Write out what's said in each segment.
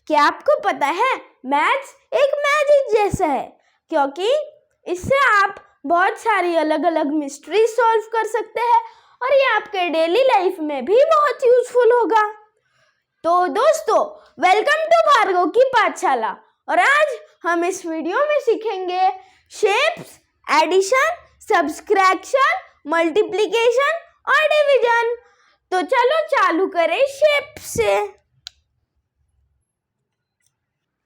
क्या आपको पता है मैथ्स एक मैजिक जैसा है, क्योंकि इससे आप बहुत सारी अलग अलग मिस्ट्री सॉल्व कर सकते हैं और ये आपके डेली लाइफ में भी बहुत यूजफुल होगा। तो दोस्तों, वेलकम टू भार्गव की पाठशाला। और आज हम इस वीडियो में सीखेंगे शेप्स, एडिशन, सब्सट्रैक्शन, मल्टीप्लिकेशन और डिवीजन। तो चलो चालू करें शेप से।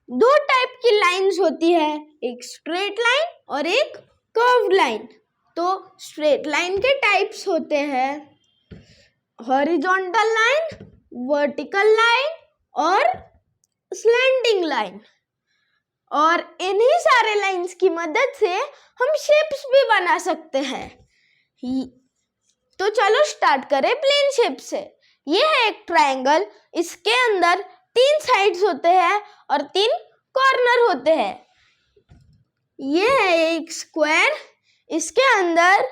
दो टाइप की लाइंस होती है, एक स्ट्रेट लाइन और एक कर्व्ड लाइन। तो स्ट्रेट लाइन के टाइप्स होते हैं हॉरिजॉन्टल लाइन, वर्टिकल लाइन और स्लैंटिंग लाइन। और इन्हीं सारे लाइंस की मदद से हम शेप्स भी बना सकते हैं। तो चलो स्टार्ट करें प्लेन शेप से। ये है एक ट्रायंगल, इसके अंदर 3 साइड्स होते हैं और 3 कॉर्नर होते हैं। ये है एक स्क्वायर, इसके अंदर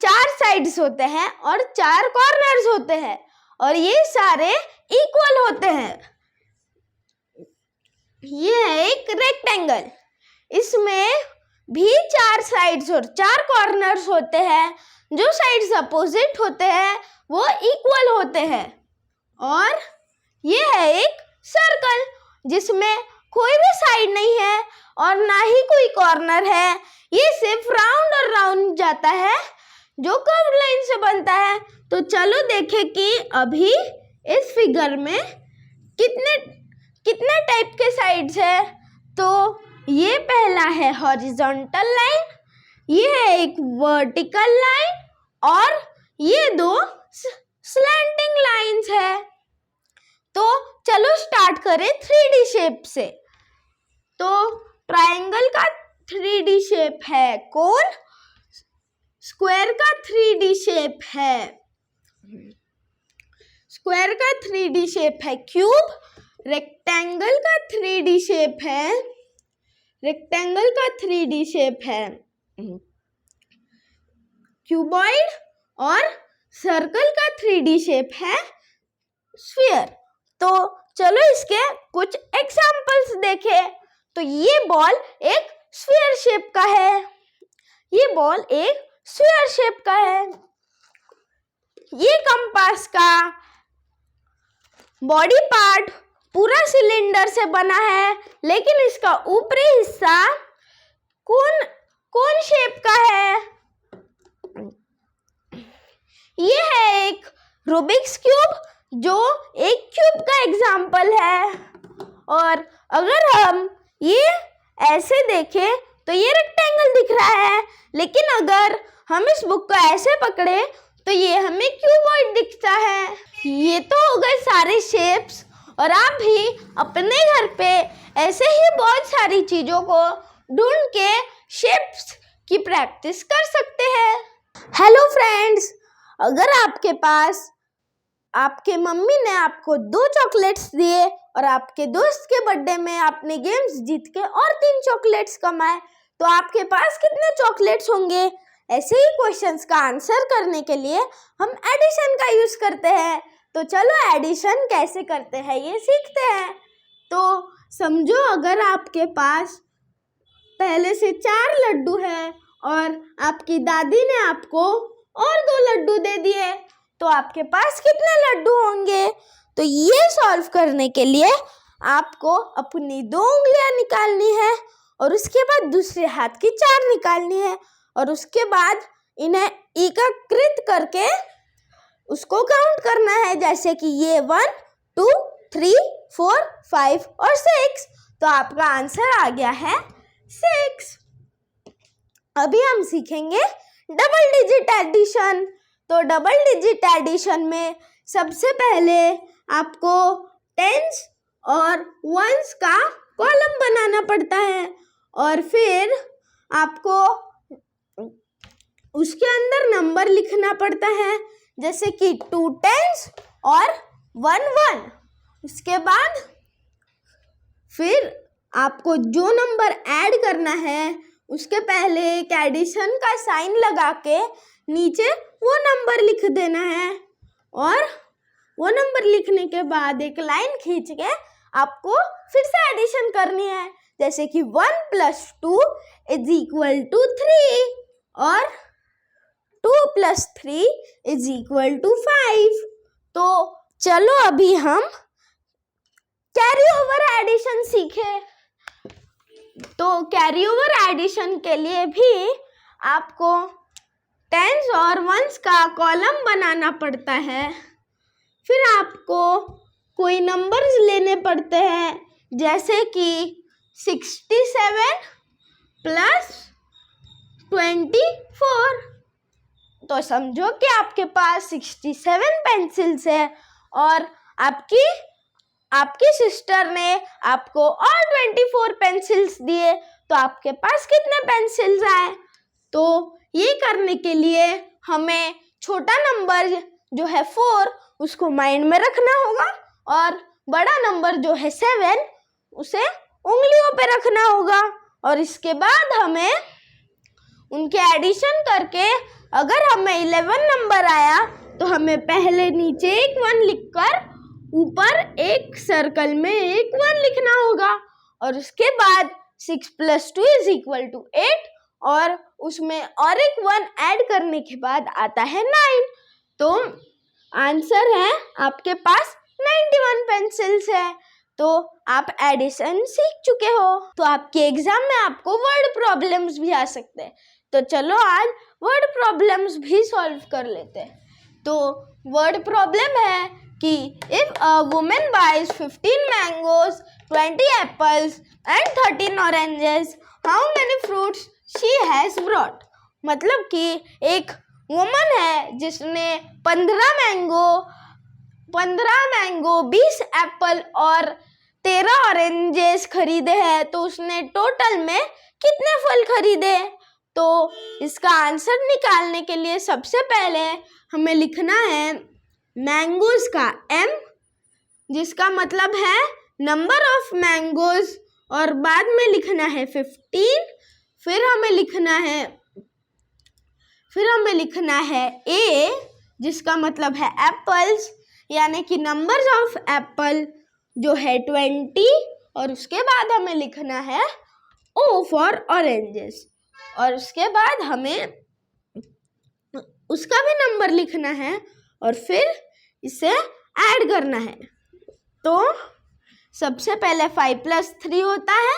4 साइड्स होते हैं और 4 कॉर्नर्स होते हैं और ये सारे इक्वल होते हैं। ये है एक रेक्टेंगल, इसमें भी 4 साइड्स और 4 कॉर्नर्स होते हैं। जो साइड्स अपोजिट होते हैं वो इक्वल होते हैं। और ये है एक सर्कल, जिसमें कोई भी साइड नहीं है और ना ही कोई कॉर्नर है। ये सिर्फ राउंड और राउंड जाता है, जो कर्व लाइन से बनता है। तो चलो देखें कि अभी इस फिगर में कितने टाइप के साइड्स है। तो ये पहला है हॉरिजॉन्टल लाइन, ये है एक वर्टिकल लाइन और ये 2 स्लैंटिंग लाइंस है। तो चलो स्टार्ट करें 3D शेप से। तो ट्रायंगल का 3D शेप है कोन, स्क्वायर का 3D शेप है क्यूब, रेक्टेंगल का 3D शेप है क्यूबॉइड और सर्कल का 3D शेप है स्फीयर। तो चलो इसके कुछ एग्जांपल्स देखें। तो ये बॉल एक स्फीयर शेप का है, ये कंपास का बॉडी पार्ट पूरा सिलेंडर से बना है, लेकिन इसका ऊपरी हिस्सा कोन शेप का है। ये है एक रूबिक्स क्यूब, जो एक क्यूब का एग्जाम्पल है। और अगर हम ये ऐसे देखें तो ये रेक्टेंगल दिख रहा है, लेकिन अगर हम इस बुक को ऐसे पकड़े तो ये हमें क्यूबॉइड दिखता है। ये तो हो गए सारे शेप्स, और आप भी अपने घर पे ऐसे ही बहुत सारी चीज़ों को ढूंढ के शेप्स की प्रैक्टिस कर सकते हैं। हेलो फ्रेंड्स, अगर आपके पास आपके मम्मी ने आपको 2 चॉकलेट्स दिए और आपके दोस्त के बर्थडे में आपने गेम्स जीत के और 3 चॉकलेट्स कमाए, तो आपके पास कितने चॉकलेट्स होंगे? ऐसे ही क्वेश्चंस का आंसर करने के लिए हम एडिशन का यूज करते हैं। तो चलो एडिशन कैसे करते हैं ये सीखते हैं। तो समझो, अगर आपके पास पहले से 4 लड्डू है और आपकी दादी ने आपको और 2 लड्डू दे दिए, तो आपके पास कितने लड्डू होंगे? तो ये सॉल्व करने के लिए आपको अपनी 2 उंगलियां निकालनी है और उसके बाद दूसरे हाथ की 4 निकालनी है और उसके बाद इन्हें एकीकृत करके उसको काउंट करना है, जैसे कि ये 1 2 3 4 5 और 6। तो आपका आंसर आ गया है 6। अभी हम सीखेंगे डबल डिजिट एडिशन। तो डबल डिजिट एडिशन में सबसे पहले आपको टेंस और वंस का कॉलम बनाना पड़ता है और फिर आपको उसके अंदर नंबर लिखना पड़ता है, जैसे कि 2 टेंस और 1 1। उसके बाद फिर आपको जो नंबर ऐड करना है उसके पहले एक एडिशन का साइन लगा के नीचे वो नंबर लिख देना है और वो नंबर लिखने के बाद एक लाइन खींच के आपको फिर से एडिशन करनी है, जैसे कि 1 + 2 = 3 और 2 + 3 = 5। तो चलो अभी हम कैरी ओवर एडिशन सीखें। तो कैरी ओवर एडिशन के लिए भी आपको टेंस और वंस का कॉलम बनाना पड़ता है। फिर आपको कोई नंबर्स लेने पड़ते हैं, जैसे कि 67 + 24। तो समझो कि आपके पास 67 पेंसिल्स है और आपकी सिस्टर ने आपको और 24 पेंसिल्स दिए, तो आपके पास कितने पेंसिल्स आए? तो ये करने के लिए हमें छोटा नंबर जो है 4 उसको माइंड में रखना होगा और बड़ा नंबर जो है 7 उसे उंगलियों पे रखना होगा। और इसके बाद हमें उनके एडिशन करके अगर हमें 11 नंबर आया तो हमें पहले नीचे एक 1 लिखकर ऊपर एक सर्कल में एक 1 लिखना होगा और उसके बाद 6 + 2 = 8 और उसमें और एक 1 ऐड करने के बाद आता है 9। तो आंसर है आपके पास 91 पेंसिल्स है। तो आप एडिशन सीख चुके हो। तो आपके एग्जाम में आपको वर्ड प्रॉब्लम्स भी आ सकते हैं। तो चलो आज वर्ड प्रॉब्लम्स भी सॉल्व कर लेते हैं। तो वर्ड प्रॉब्लम है कि if a woman buys 15 mangoes, 20 apples and 13 oranges, how many fruits she has brought. मतलब कि एक वुमन है जिसने 15 मैंगो, 20 एप्पल और 13 ऑरेंजेस खरीदे हैं, तो उसने टोटल में कितने फल खरीदे। तो इसका आंसर निकालने के लिए सबसे पहले हमें लिखना है मैंगोज का M, जिसका मतलब है नंबर ऑफ मैंगोज, और बाद में लिखना है 15। फिर हमें लिखना है A, जिसका मतलब है एप्पल्स, यानी कि नंबर्स ऑफ एप्पल जो है 20, और उसके बाद हमें लिखना है O फॉर ऑरेंजेस, और उसके बाद हमें उसका भी नंबर लिखना है और फिर इसे ऐड करना है। तो सबसे पहले 5 + 3 होता है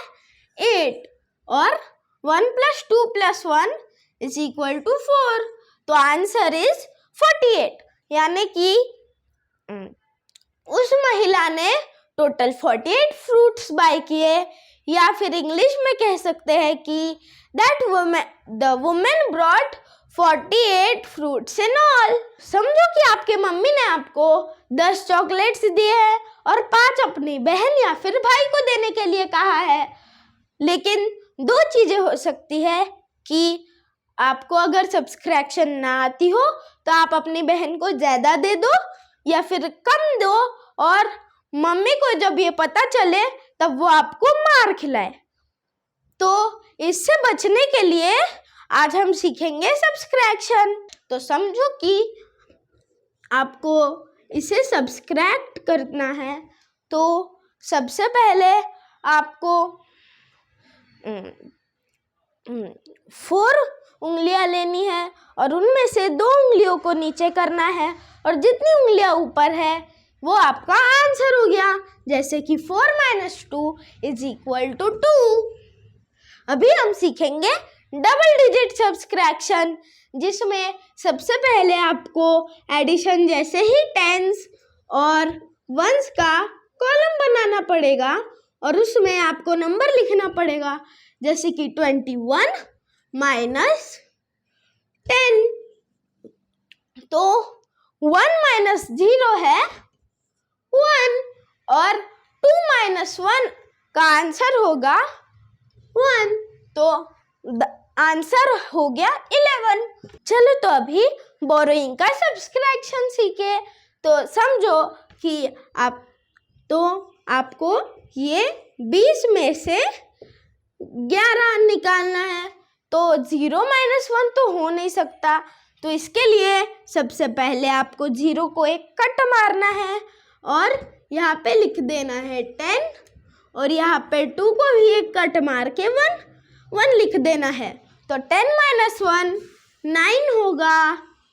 8 और 1 + 2 + 1 = 4। तो आंसर इज 48, यानी कि उस महिला ने टोटल 48 फ्रूट्स बाय किए, या फिर इंग्लिश में कह सकते हैं कि the women brought 48 fruits in all. समझो कि आपके मम्मी ने आपको 10 चॉकलेट्स दिए हैं और 5 अपनी बहन या फिर भाई को देने के लिए कहा है। लेकिन 2 चीजें हो सकती है कि आपको अगर सब्सट्रैक्शन ना आती हो तो आप अपनी बहन को ज़्यादा दे दो या फिर कम दो, और मम्मी को जब ये पता चले तब वो आपको मार खिलाए। तो इससे बचने के लिए आज हम सीखेंगे सब्सट्रैक्शन। तो समझो कि आपको इसे सब्सट्रैक्ट करना है, तो सबसे पहले आपको 4 उंगलियां लेनी है और उनमें से 2 उंगलियों को नीचे करना है, और जितनी उंगलियां ऊपर है वो आपका आंसर हो गया। जैसे कि 4 - 2 = 2। अभी हम सीखेंगे डबल डिजिट सब्सट्रैक्शन, जिसमें सबसे पहले आपको एडिशन जैसे ही टेंस और वंस का कॉलम बनाना पड़ेगा और उसमें आपको नंबर लिखना पड़ेगा, जैसे कि 21 - 10। तो 1 - 0 है 1 और 2 - 1 का आंसर होगा 1। तो आंसर हो गया 11। चलो तो अभी बोरोइंग का सब्सट्रैक्शन सीखे। तो समझो कि आपको ये 20 में से 11 निकालना है। तो 0 - 1 तो हो नहीं सकता, तो इसके लिए सबसे पहले आपको 0 को एक कट मारना है और यहाँ पे लिख देना है 10 और यहाँ पे 2 को भी एक कट मार के 1 लिख देना है। तो 10 - 1 9 होगा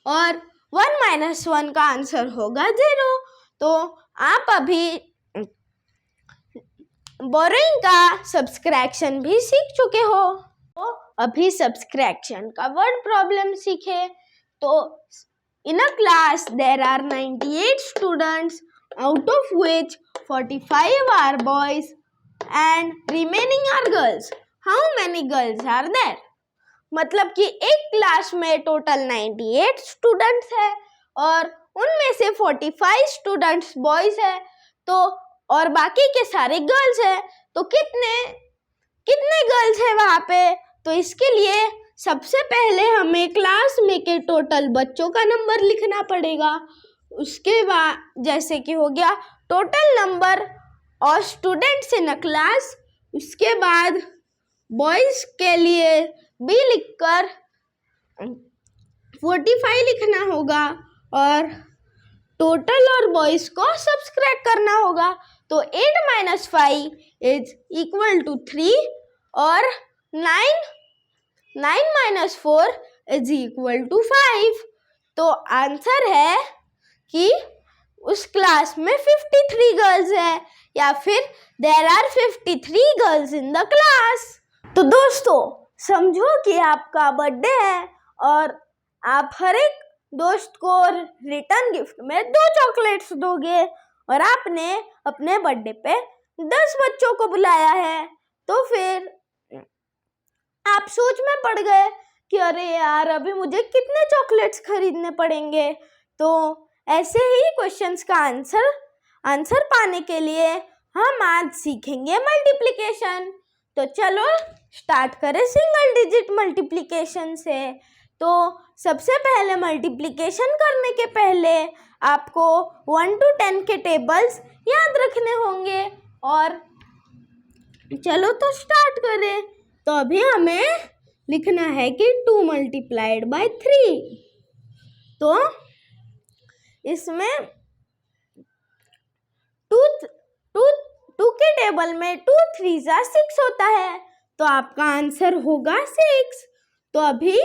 और 1 - 1 का आंसर होगा 0। तो आप अभी बोरोइंग का सब्सट्रैक्शन भी सीख चुके हो। तो अभी सब्सट्रैक्शन का वर्ड प्रॉब्लम सीखे। तो in a class there are 98 students out of which 45 are boys and remaining are girls. How many girls are there? मतलब कि एक क्लास में टोटल 98 स्टूडेंट्स है और उनमें से 45 स्टूडेंट्स बॉयज है, तो और बाकी के सारे गर्ल्स है। तो कितने गर्ल्स है वहाँ पे? तो इसके लिए सबसे पहले हमें क्लास में के टोटल बच्चों का नंबर लिखना पड़ेगा। उसके बाद जैसे कि हो गया टोटल नंबर और स्टूडेंट्स इन अ क्लास। उसके बाद बॉयज के लिए बी लिखकर 45 लिखना होगा और टोटल और बॉयज को सब्सट्रैक्ट करना होगा। तो 8 - 5 = 3 और 9 - 4 = 5। तो आंसर है कि उस क्लास में 53 गर्ल्स है या फिर there are 53 girls in the class. तो दोस्तों समझो कि आपका बर्थडे है और आप हर एक दोस्त को रिटर्न गिफ्ट में 2 चॉकलेट्स दोगे और आपने अपने बर्थडे पे 10 बच्चों को बुलाया है। तो फिर आप सोच में पड़ गए कि अरे यार अभी मुझे कितने चॉकलेट्स खरीदने पड़ेंगे। तो ऐसे ही क्वेश्चंस का आंसर पाने के लिए हम आज सीखेंगे मल्टीप्लिकेशन। तो चलो स्टार्ट करें सिंगल डिजिट मल्टीप्लिकेशन से। तो सबसे पहले मल्टीप्लिकेशन करने के पहले आपको 1 to 10 के टेबल्स याद रखने होंगे। और चलो तो स्टार्ट करें। तो अभी हमें लिखना है कि 2 × 3। तो इसमें 2 के टेबल में 2 × 3 = 6 होता है, तो आपका आंसर होगा 6। तो अभी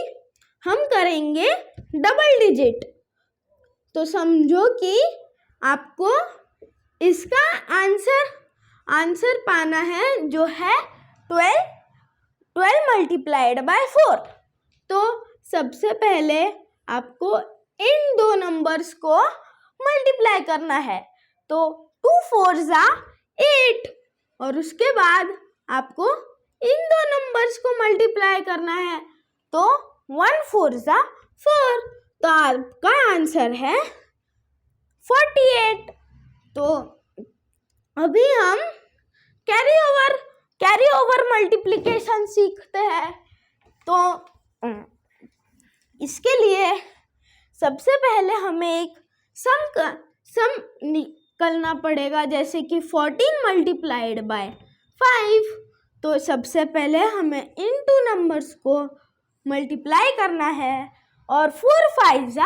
हम करेंगे डबल डिजिट। तो समझो कि आपको इसका आंसर पाना है जो है 12 × 4। तो सबसे पहले आपको इन 2 नंबर्स को मल्टीप्लाई करना है। तो 2 × 4 = 8 और उसके बाद आपको इन 2 नंबर्स को मल्टीप्लाई करना है। तो 1 × 4 = 4। तो आपका आंसर है 48। तो अभी हम कैरी ओवर मल्टीप्लिकेशन सीखते हैं। तो इसके लिए सबसे पहले हमें एक सम निकलना पड़ेगा, जैसे कि 14 × 5। तो सबसे पहले हमें इन 2 नंबर्स को मल्टीप्लाई करना है और 4 × 5 =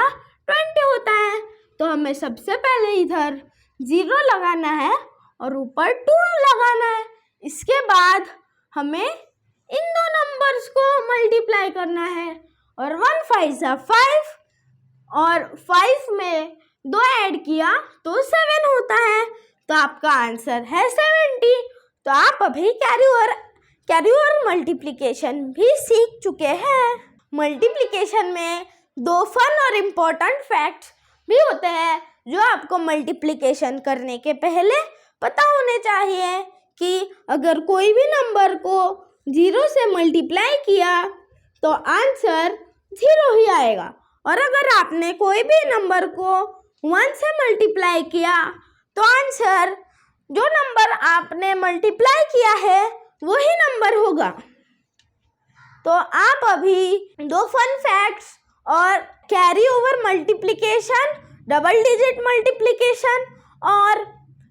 20 होता है। तो हमें सबसे पहले इधर 0 लगाना है और ऊपर 2 लगाना है। इसके बाद हमें इन 2 नंबर्स को मल्टीप्लाई करना है और 1 × 5 = 5 और 5 में 2 ऐड किया तो 7 होता है। तो आपका आंसर है 70। तो आप अभी कैरी ओवर मल्टीप्लिकेशन भी सीख चुके हैं। मल्टीप्लिकेशन में 2 फन और इम्पोर्टेंट फैक्ट्स भी होते हैं जो आपको मल्टीप्लिकेशन करने के पहले पता होने चाहिए कि अगर कोई भी नंबर को 0 से मल्टीप्लाई किया तो आंसर 0 ही आएगा, और अगर आपने कोई भी नंबर को 1 से मल्टीप्लाई किया तो आंसर जो नंबर आपने मल्टीप्लाई किया है वही नंबर होगा। तो आप अभी 2 फन फैक्ट्स और carry over multiplication, double digit multiplication और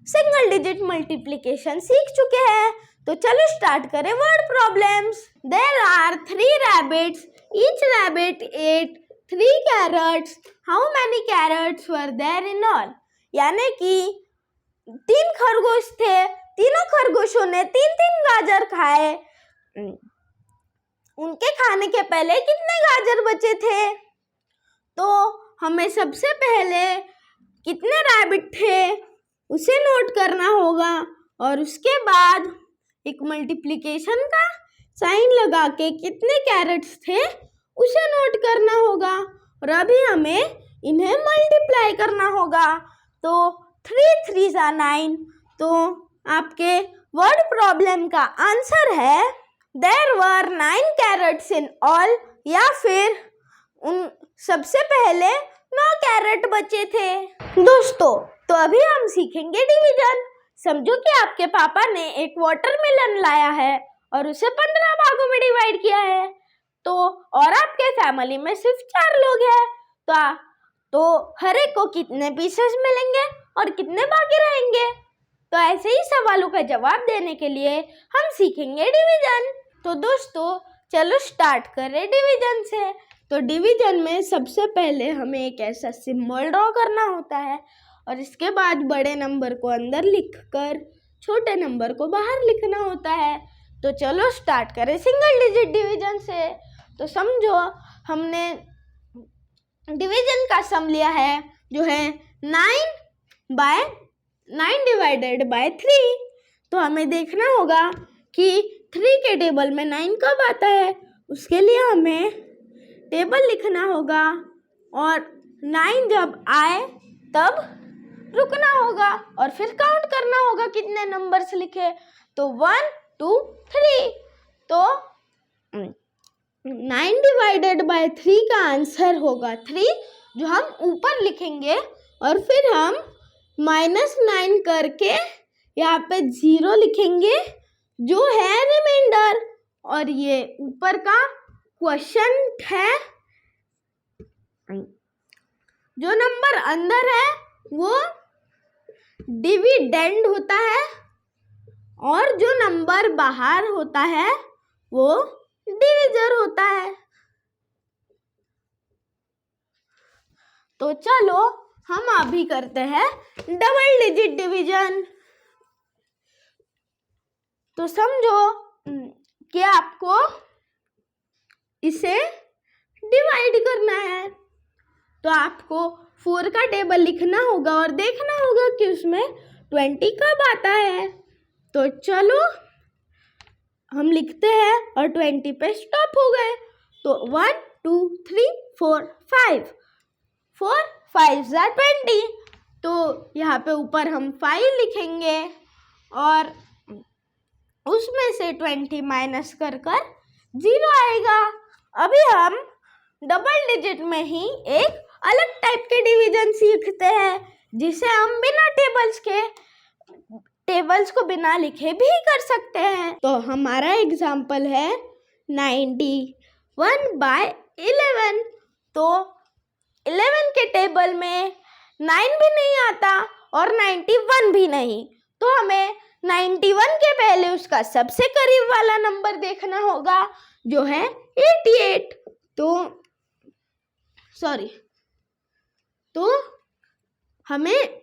सिंगल डिजिट मल्टीप्लिकेशन सीख चुके हैं। तो चलो स्टार्ट करें word problems. There are 3 rabbits, each rabbit ate 3 carrots. How many carrots were there in all? यानी कि 3 खरगोश थे, तीनों खरगोशों ने 3-3 गाजर खाए। उनके खाने के पहले कितने गाजर बचे थे? तो हमें सबसे पहले कितने रैबिट थे उसे नोट करना होगा और उसके बाद एक मल्टीप्लिकेशन का साइन लगा के कितने कैरेट्स थे उसे नोट करना होगा और अभी हमें इन्हें मल्टीप्लाई करना होगा। तो 3 3 9। तो आपके वर्ड प्रॉब्लम का आंसर है there were 9 carrots in all, या फिर उन सबसे पहले 9 कैरेट बचे थे। दोस्तों, तो अभी हम सीखेंगे डिवीजन। समझो कि आपके पापा ने एक वाटरमेलन लाया है और उसे 15 भागों में डिवाइड किया है। तो और आपके फैमिली में सिर्फ 4 लोग हैं, तो हर एक को कितने पीसेस मिलेंगे और कितने बाकी रहेंगे? तो ऐसे ही सवालों का जवाब देने के लिए हम सीखेंगे डिवीजन। तो दोस्तों, चलो स्टार्ट करें डिवीजन से। तो डिवीजन में सबसे पहले हमें एक ऐसा सिंबल ड्रॉ करना होता है और इसके बाद बड़े नंबर को अंदर लिखकर छोटे नंबर को बाहर लिखना होता है। तो चलो स्टार्ट करें सिंगल डिजिट डिवीजन से। तो समझो हमने डिवीजन का सम लिया है जो है 9 डिवाइडेड बाय 3। तो हमें देखना होगा कि 3 के टेबल में 9 कब आता है। उसके लिए हमें टेबल लिखना होगा और 9 जब आए तब रुकना होगा और फिर काउंट करना होगा कितने नंबर्स लिखे। तो 1 2 3। तो 9 डिवाइडेड बाय 3 का आंसर होगा 3, जो हम ऊपर लिखेंगे और फिर हम -9 करके यहाँ पे 0 लिखेंगे जो है रिमाइंडर। और ये ऊपर का क्वेश्चन है, जो नंबर अंदर है वो डिविडेंड होता है और जो नंबर बाहर होता है वो डिविजर होता है। तो चलो हम अभी करते हैं डबल डिजिट डिवीजन। तो समझो कि आपको इसे डिवाइड करना है, तो आपको 4 का टेबल लिखना होगा और देखना होगा कि उसमें 20 कब आता है। तो चलो हम लिखते हैं और 20 पे स्टॉप हो गए। तो 1 2 3 4 5, 4 5 20। तो यहाँ पे ऊपर हम 5 लिखेंगे और उसमें से 20 माइनस कर 0 आएगा। अभी हम डबल डिजिट में ही एक अलग टाइप के डिवीजन सीखते हैं जिसे हम बिना टेबल्स को बिना लिखे भी कर सकते हैं। तो हमारा एग्जाम्पल है 91/11। तो 11 के टेबल में 9 भी नहीं आता और 91 भी नहीं, तो हमें 91 के पहले उसका सबसे करीब वाला नंबर देखना होगा जो है 88। तो हमें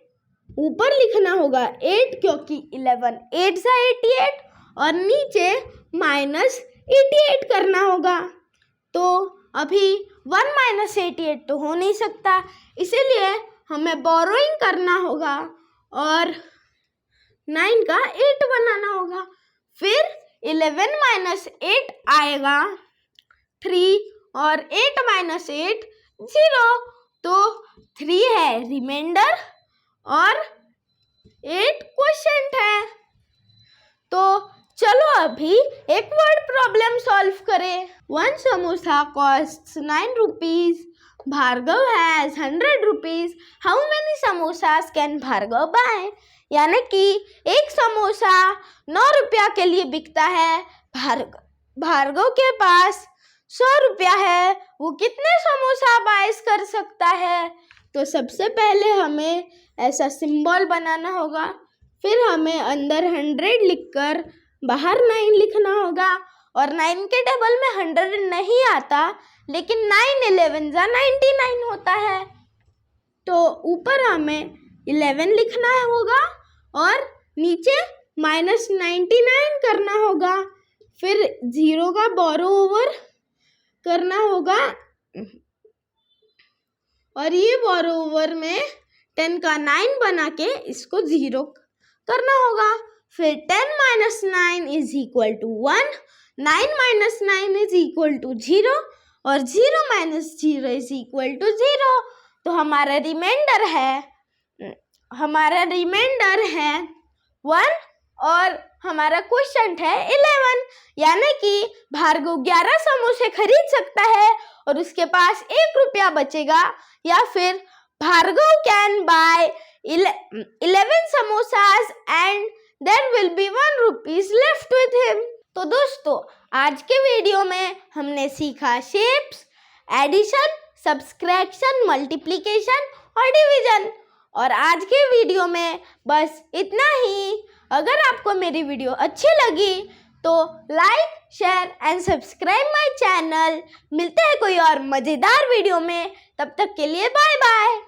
ऊपर लिखना होगा 8, क्योंकि 11 8 सा 88 और नीचे -88 करना होगा। तो अभी 1 - 88 तो हो नहीं सकता, इसीलिए हमें बोरोइंग करना होगा और 9 का 8 बनाना होगा। फिर 11 - 8 आएगा 3 और 8 - 8 0। तो 3 है रिमाइंडर और 8 क्वोशिएंट है। तो चलो अभी एक वर्ड प्रॉब्लम सॉल्व करें। 1 samosa costs 9 rupees. Bhargav has 100 rupees. How many samosas can Bhargav buy? यानी कि एक समोसा 9 रुपया के लिए बिकता है। भार्गव के पास 100 रुपया है, वो कितने समोसा बाइस कर सकता है? तो सबसे पहले हमें ऐसा सिंबल बनाना होगा, फिर हमें अंदर 100 लिखकर बाहर 9 लिखना होगा और 9 के टेबल में 100 नहीं आता, लेकिन 9 11 जा 99 होता है। तो ऊपर हमें 11 लिखना होगा और नीचे -99 करना होगा, फिर 0 का बोरो ओवर करना होगा और ये बोरो ओवर में 10 का 9 बना के इसको 0 करना होगा। फिर 10 - 9 is equal to 1, 9 - 9 is equal to 0 और 0 - 0 इज इक्वल टू 0। तो हमारा रिमाइंडर है 1 और हमारा क्वेश्चन है 11, यानी कि भार्गव 11 समोसे खरीद सकता है और उसके पास 1 रुपया बचेगा, या फिर Bhargav can buy 11 samosas and there will be 1 rupees left with him। तो दोस्तों, आज के वीडियो में हमने सीखा शेप्स, एडिशन, सब्सट्रैक्शन, मल्टीप्लिकेशन और डिवीजन। और आज के वीडियो में बस इतना ही। अगर आपको मेरी वीडियो अच्छी लगी तो like, share and subscribe my channel. मिलते हैं कोई और मज़ेदार वीडियो में, तब तक के लिए बाय बाय।